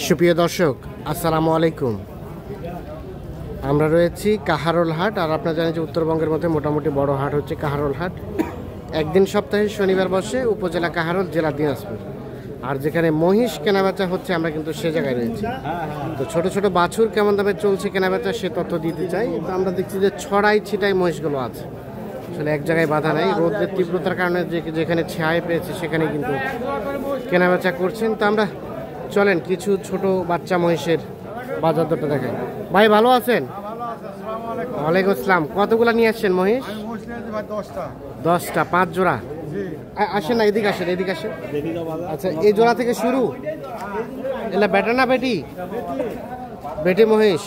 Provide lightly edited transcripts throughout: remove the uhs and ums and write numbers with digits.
সুপ্রিয় দর্শক, আসসালামু আলাইকুম। আমরা রয়েছি কাহারোল হাট। আর আপনারা জানেন যে উত্তরবঙ্গের মধ্যে মোটামুটি বড় হাট হচ্ছে কাহারোল হাট। একদিন সপ্তাহে শনিবার বসে, উপজেলা কাহারোল, জেলা দিনাজপুর। আর যেখানে মহিষ কেনাবেচা হচ্ছে আমরা কিন্তু সে জায়গায় রয়েছি। তো ছোট ছোট বাছুর কেমন দামে চলছে কেনাবেচা সে তথ্য দিতে চাই। তো আমরা দেখছি যে ছড়াই ছিটাই মহিষগুলো আছে, আসলে এক জায়গায় বাধা নাই। রোদের তীব্রতার কারণে যেখানে ছায়া পেয়েছে সেখানে কিন্তু কেনাবেচা করছেন। তো আমরা চলেন কিছু ছোট বাচ্চা মহিষের বাজার দরটা দেখাই। ভাই ভালো আছেন? ওয়ালাইকুম আসসালাম। কতগুলা নিয়ে আসছেন মহিষ? 10টা, 5 জোড়া। আসেন না, এদিকে আসেন, এদিকে আসেন। আচ্ছা, এই জোড়া থেকে শুরু। এলা বেটা না বেটি? বেটি মহিষ।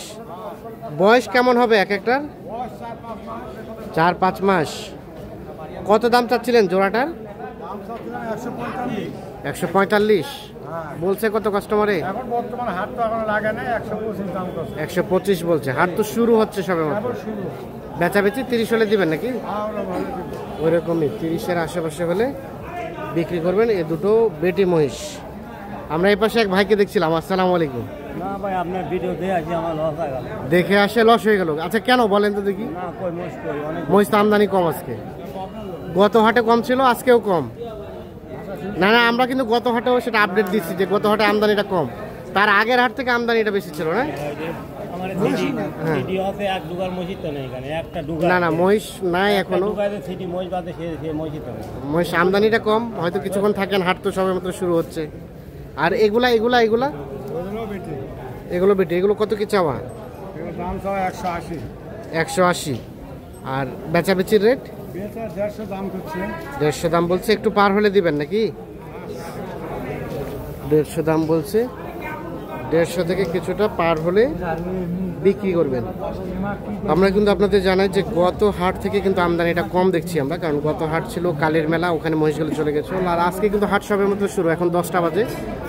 বয়স কেমন হবে এক একটার? 4-5 মাস। কত দাম চাচ্ছিলেন জোড়াটার? 145 বলছে। কত কাস্টমারে? 125 বলছে। হাট তো শুরু হচ্ছে সবে মাত্র। বেচাবেচি 30 হলে দিবেন নাকি? ওইরকমই 30-এর আশেপাশে হলে বিক্রি করবেন। এই দুটো বেটি মহিষ। আমরা এই পাশে এক ভাইকে দেখছিলাম। আসসালামু আলাইকুম। না ভাই, আপনার ভিডিও দেখে আসে লস হয়ে গেল। আচ্ছা, কেন বলেন তো দেখি? মহিষ তো আমদানি কম আজকে। গত হাটে কম ছিল, আজকেও কম। না না, আমরা কিন্তু গত হাটেও সেটা আপডেট দিচ্ছি যে গত হাটে আমদানিটা কম। তার আগের হাট থেকে আমদানিটা বেশি ছিল না? না না, মহিষ নাই এখনো। মহিষ আমদানিটা কম, হয়তো কিছুক্ষণ থাকেন। হাট তো সবে মাত্র শুরু হচ্ছে। আর এগুলা এগুলা এগুলা এগুলো বেটি। এগুলো কত কি চাওয়া? 180। আর বেচাবেচির রেট? 150 দাম বলছে। একটু পার হলে দিবেন নাকি? 150 দাম বলছে। 150 থেকে কিছুটা পার হলে বিক্রি করবেন। আমরা কিন্তু আপনাদের জানাই যে গত হাট থেকে কিন্তু আমদানিটা কম দেখছি আমরা, কারণ গত হাট ছিল কালের মেলা, ওখানে মহিষগুলো চলে গেছে। আর আজকে কিন্তু হাট সবের মতো শুরু, এখন 10টা বাজে।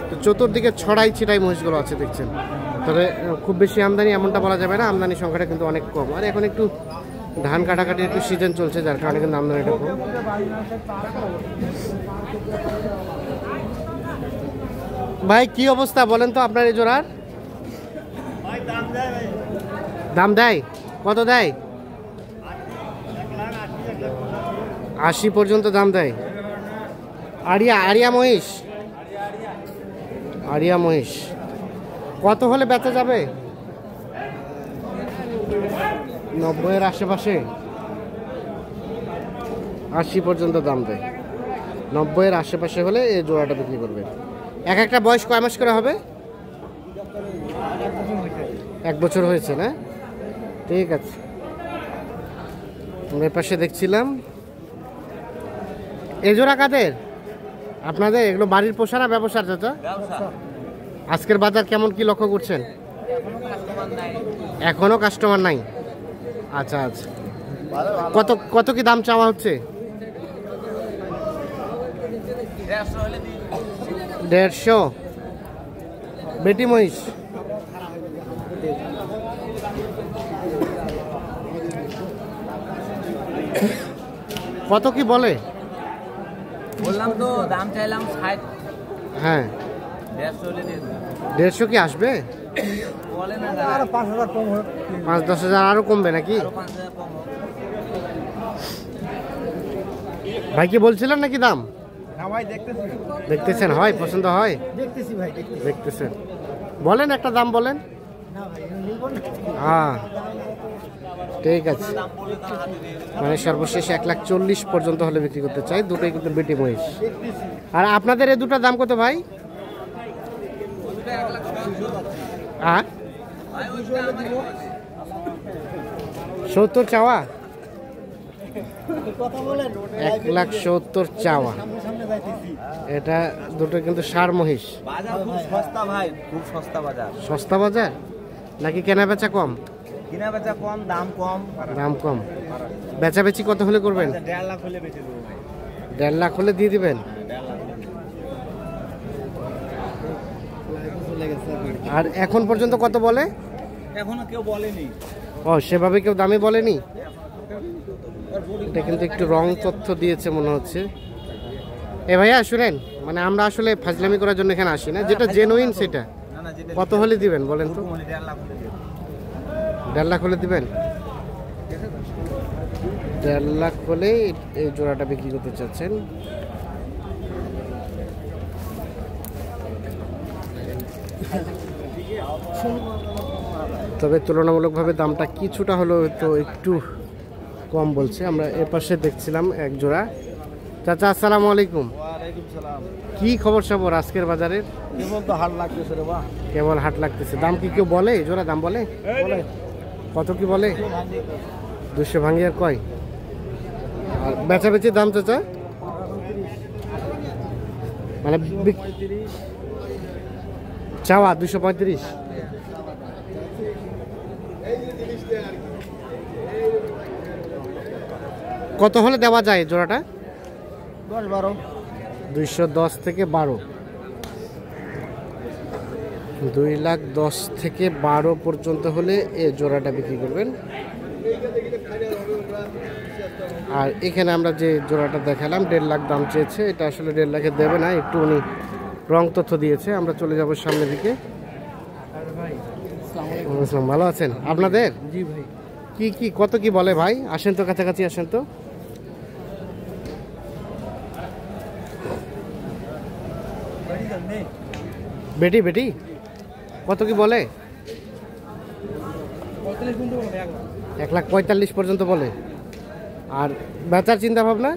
তো চতুর্দিকে ছড়াই ছিটাই মহিষগুলো আছে দেখছেন। তবে খুব বেশি আমদানি এমনটা বলা যাবে না, আমদানি সংখ্যাটা কিন্তু অনেক কম। আর এখন একটু ধান কাটাকাটি একটু সিজন চলছে, যার কারণে কিন্তু আমদানিটা কম। ভাই কি অবস্থা বলেন তো আপনার এই জোড়ার? দাম দেয়? কত দেয়? 80 পর্যন্ত দাম দেয়। আরিয়া মহিষ। আরিয়া মহিষ কত হলে বেচা যাবে? 90-এর আশেপাশে। 80 পর্যন্ত দাম দেয়। 90-এর আশেপাশে হলে এই জোড়াটা বিক্রি করবে। এক একটা বয়স কয় মাস করে হবে? 1 বছর হয়েছে না? ঠিক আছে। আমরা পাশে দেখছিলাম এই জোড়া কাদের? আপনাদের? এগুলো বাড়ির পোষা না ব্যবসার চাচা? আজকের বাজার কেমন কি লক্ষ্য করছেন? এখনো কাস্টমার নাই। আচ্ছা আচ্ছা। কত কত কি দাম চাওয়া হচ্ছে? 150। বেটি মহিষ। কত কি বলে? বললাম তো, দাম চাইলাম 60। হ্যাঁ, 150 কি আসবে? বলে না, আরো 5000 কম হবে। 5-10 হাজার আরো কমবে নাকি? ভাই কি বলছিলেন নাকি দাম? দেখতেছেন? হয় পছন্দ হয়? দেখতেছেন। বলেন একটা দাম বলেন। হ্যাঁ ঠিক আছে। মানে সর্বশেষ 140 পর্যন্ত হলে বিক্রি করতে চাই। দুটোই কিন্তু বেটি মহিষ। আর আপনাদের এই দুটার দাম কত ভাই? 70 চাওয়া? 170 চাওয়া। এটা দুটো কিন্তু ষাঁড় মহিষ। সস্তা ভাই, খুব সস্তা বাজার। সস্তা বাজার নাকি কেনা বেচা কম? কিনা বেচা কম, দাম কম। দাম কম। বেচাবেচি কত হলে করবেন? 1.5 লাখ হলে বেচে দেবো ভাই। 1.5 লাখ হলে দিয়ে দিবেন? আর এখন পর্যন্ত কত বলে? এখনো কেউ বলেনি। ও, সেভাবে কেউ দামে বলেনি। এটা কিন্তু একটু রং তথ্য দিয়েছে মনে হচ্ছে। এ ভাইয়া শুনেন, মানে আমরা আসলে ফাজলামি করার জন্য এখানে আসি না, যেটা জেনুইন সেটা। কত হলে দিবেন বলেন তো? 1.5 লাখ হলে দিবেন? 1.5 লাখ হলে এই জোড়াটা বিক্রি করতে চাচ্ছেন। তবে তুলনামূলকভাবে দামটা কিছুটা হলেও তো একটু কম বলছে। আমরা এর পাশে দেখছিলাম এক জোড়া। চাচা আসসালামু আলাইকুম। কি খবর সবর আজকের বাজারের? কেবল তো হাট লাগতেছে রে বা। কেবল হাট লাগতেছে। দাম কি কেউ বলে? জোড়া দাম বলে? কত কি বলে? 200 ভাঙি আর কয়? আর বেচাবেচির দাম চাচা মানে চাওয়া 235। কত হলে দেওয়া যায় জোড়াটা? 10-12। 210 থেকে 12। 2,10,000 থেকে 12 পর্যন্ত হলে এই জোড়াটা বিক্রি করবেন। আর এখানে আমরা যে জোড়াটা দেখালাম 1.5 লাখ দাম চেয়েছে, এটা আসলে 1.5 লাখে দেবে না, একটু উনি রং তথ্য দিয়েছে। আমরা চলে যাব সামনের দিকে। ভালো আছেন? আপনাদের জি ভাই। কি কি কত কি বলে ভাই? আসেন তো, কাছাকাছি আসেন তো। বেটি বেটি কত কি বলে? 1,45,000 পর্যন্ত বলে। আর বেচার চিন্তা ভাবনা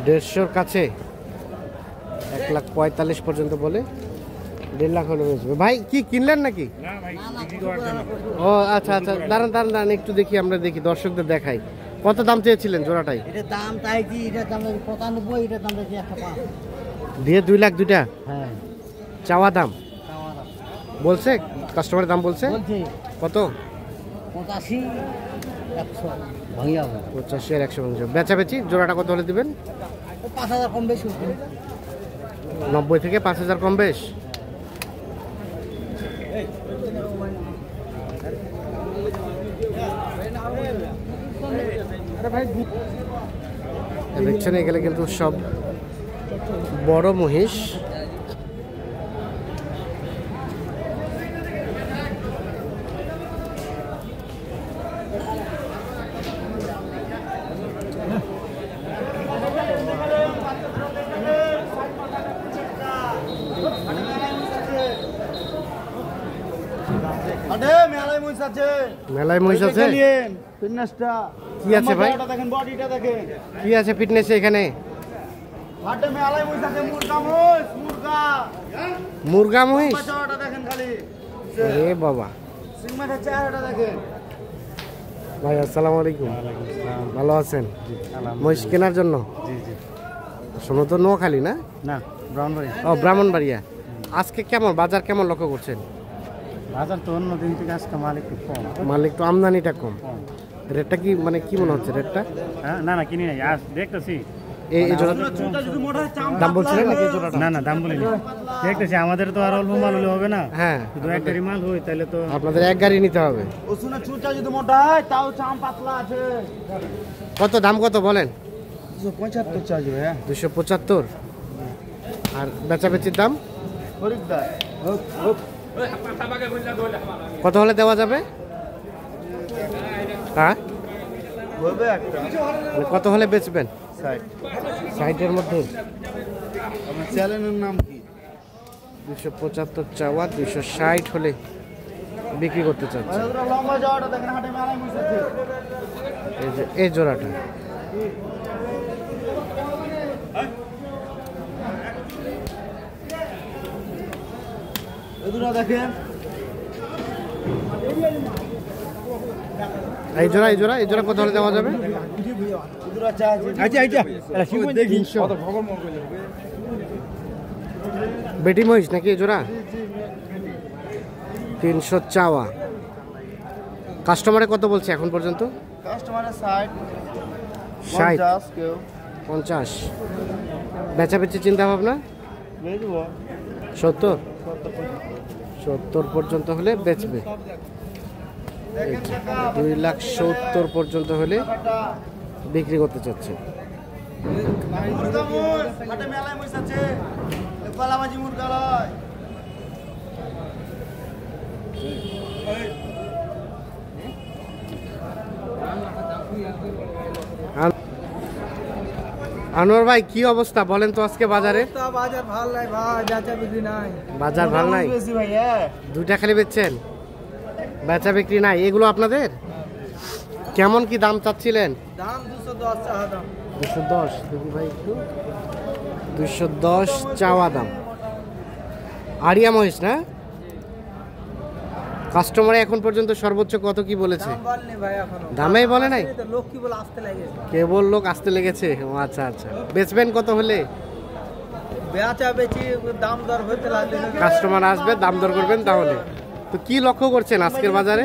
150 কাছে, 1,45,000 পর্যন্ত বলে। 1.5 লাখ হলে বেচবে। ভাই কি কিনলেন নাকি? ও আচ্ছা আচ্ছা, দাঁড়ান দাঁড়ান দাঁড়ান একটু দেখি, আমরা দেখি, দর্শকদের দেখাই। কত দাম চেয়েছিলেন জোড়াটাই? এটার দাম চাইছি, এটার দাম 95, এটার দাম চাইছি 105। দিয়ে 2 লাখ দুইটা হ্যাঁ চাওয়া দাম বলছে, কাস্টমারের দাম বলছে বলছি কত? 85, 100 ভাঙিয়া হবে। 85 আর 100 বেচাবেচি জোড়াটা কত হলে দিবেন? 5,000 কম বেশি। 90 থেকে 5,000 কম বেশ। দেখছেন এগুলো কিন্তু সব বড় মহিষ। মেলায় মহিষ আছে? কি আছে ভাই? কি আছে ফিটনেস এখানে? মুরগা মহিষ? আরে বাবা। ভাই আসসালামু আলাইকুম। ভালো আছেন? মহিষ কেনার জন্য? শোনো তো নোয়াখালী না? না, ব্রাহ্মণবাড়ি। ও ব্রাহ্মণবাড়িয়া। আজকে কেমন বাজার কেমন লক্ষ্য করছেন? বাজার তো অন্য দিন থেকে আজকে মাল একটু কম। মাল একটু আমদানিটা কম। রেটটা কি মানে কি মনে হচ্ছে রেটটা? হ্যাঁ না না কিনি নাই, আজ দেখতেছি। এই জোড়া দাম বলছিলেন নাকি জোড়াটা? না না দাম বলিনি, দেখতেছি। আমাদের তো আর অল্প মাল হলে হবে না। হ্যাঁ, শুধু এক গাড়ি মাল হয় তাহলে তো আপনাদের এক গাড়ি নিতে হবে। ওসুনা চুটা যদি মোটা হয় তাও চাম পাতলা আছে। কত দাম কত বলেন? 275 চাইবে। 275। আর বেচাবেচির দাম খরিদ্দার কত হলে দেওয়া যাবে? হ্যাঁ, হবে একটা মানে কত হলে বেচবেন? 60-এর মধ্যে। আমার চ্যানেলের নাম কি? 275 চাওয়া, 260 হলে বিক্রি করতে চাচ্ছে। লম্বা যাওয়াটা দেখেন, হাটে মেলায় মিশাচ্ছে। এই যে এই জোড়াটা এদুরা দেখেন, এই জোড়া এই জোড়া এই জোড়া কত হলে দেওয়া যাবে? এদুরা চাইছে। আচ্ছা আচ্ছা এটা শিখুন দেখি। 300। বেটি মহিষ নাকি এই জোড়া? 300 চাওয়া। কাস্টমারে কত বলছে এখন পর্যন্ত? কাস্টমারের 60 60 50 কেউ 50। বেচাবেচি চিন্তা ভাবনা বেচে দেবো 70 পর্যন্ত হলে বেচবে। 2,70,000 পর্যন্ত হলে বিক্রি করতে চাচ্ছে। আনোয়ার ভাই কি অবস্থা বলেন তো আজকে বাজারে? বাজার ভালো নাই ভাই, বেচা বিক্রি নাই। বাজার ভালো নাই, দুইটা খালি বেচছেন, বেচা বিক্রি নাই। এগুলো আপনাদের কেমন কি দাম চাচ্ছিলেন? দাম 210 চাওয়া দাম। 210 দেখি ভাই একটু, 210 চাওয়া দাম। আরিয়া মহিষ না? কাস্টমারে এখন পর্যন্ত সর্বোচ্চ কত কি বলেছে? দাম বলেনি ভাই এখনো। দামেই বলে নাই? লোক কি বলে আসতে লাগেছে। কেবল লোক আসতে লেগেছে। ও আচ্ছা আচ্ছা, বেচবেন কত হলে? বেচা বেচি দাম দর হতে লাগলে কাস্টমার আসবে, দাম দর করবেন তাহলে। তো কি লক্ষ্য করছেন আজকের বাজারে?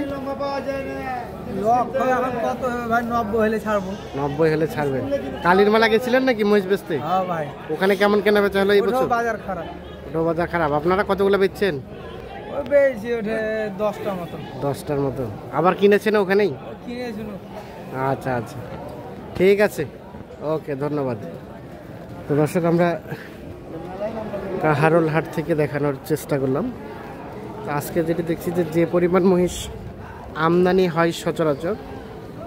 লক্ষ্য এখন কত হবে ভাই? 90 হলে ছাড়বো। 90 হলে ছাড়বেন। কালীর মেলা গেছিলেন নাকি মহিষ বেচতে? হ্যাঁ ভাই। ওখানে কেমন কেনা বেচা হলো এই বছর? বাজার খারাপ। ওটাও বাজার খারাপ। আপনারা কতগুলো বেচছেন? ওই বেশি ওঠে 10টা মতো। 10টার মতো। আবার কিনেছেন ওখানেই? কিনেছিল। আচ্ছা আচ্ছা, ঠিক আছে, ওকে, ধন্যবাদ। তো দর্শক, আমরা কাহারোল হাট থেকে দেখানোর চেষ্টা করলাম। তো আজকে যেটি দেখছি যে পরিমাণ মহিষ আমদানি হয় সচরাচর,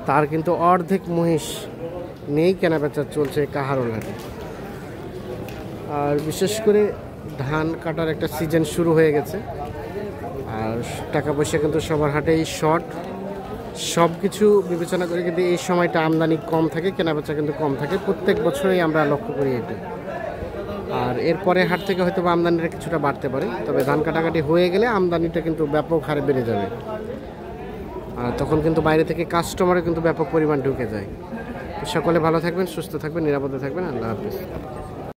তার কিন্তু অর্ধেক মহিষ নেই কেনাবেচা চলছে কাহারোল হাটে। আর বিশেষ করে ধান কাটার একটা সিজন শুরু হয়ে গেছে, আর টাকা পয়সা কিন্তু সবার হাটেই শর্ট। সব কিছু বিবেচনা করে কিন্তু এই সময়টা আমদানি কম থাকে, কেনাবেচা কিন্তু কম থাকে, প্রত্যেক বছরই আমরা লক্ষ্য করি এটি। আর এরপরে হাট থেকে হয়তো আমদানিটা কিছুটা বাড়তে পারে, তবে ধান কাটাকাটি হয়ে গেলে আমদানিটা কিন্তু ব্যাপক হারে বেড়ে যাবে। আর তখন কিন্তু বাইরে থেকে কাস্টমারও কিন্তু ব্যাপক পরিমাণ ঢুকে যায়। সকলে ভালো থাকবেন, সুস্থ থাকবেন, নিরাপদে থাকবেন। আল্লাহ হাফিজ।